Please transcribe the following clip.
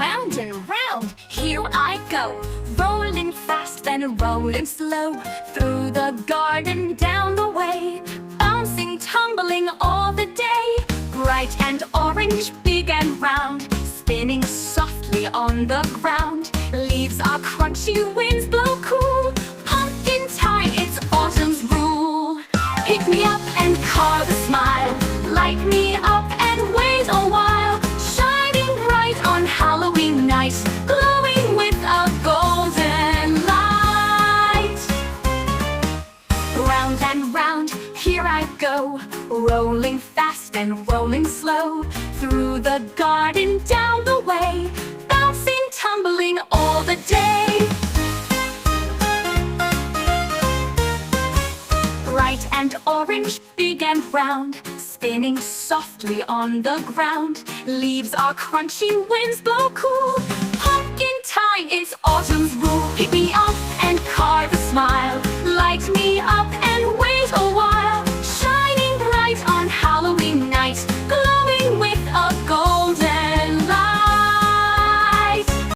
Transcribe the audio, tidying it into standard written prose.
round and round, here I go, rolling fast then rolling slow, through the garden down the way, bouncing, tumbling all the day, bright and orange, big and round, spinning softly on the ground. Leaves are crunchy, winds blow cool, pumpkin time, it's autumn's rule. Pick me up and carve a smile, light me up and wait a while, shining bright on Halloween night, glowing with a golden light. Round and round, here I go, rolling fast and rolling slow, through the garden down the way, bouncing, tumbling all the day. Bright and orange, big and round, spinning softly on the ground. Leaves are crunchy, winds blow cool, pumpkin time, it's autumn's rule. Pick me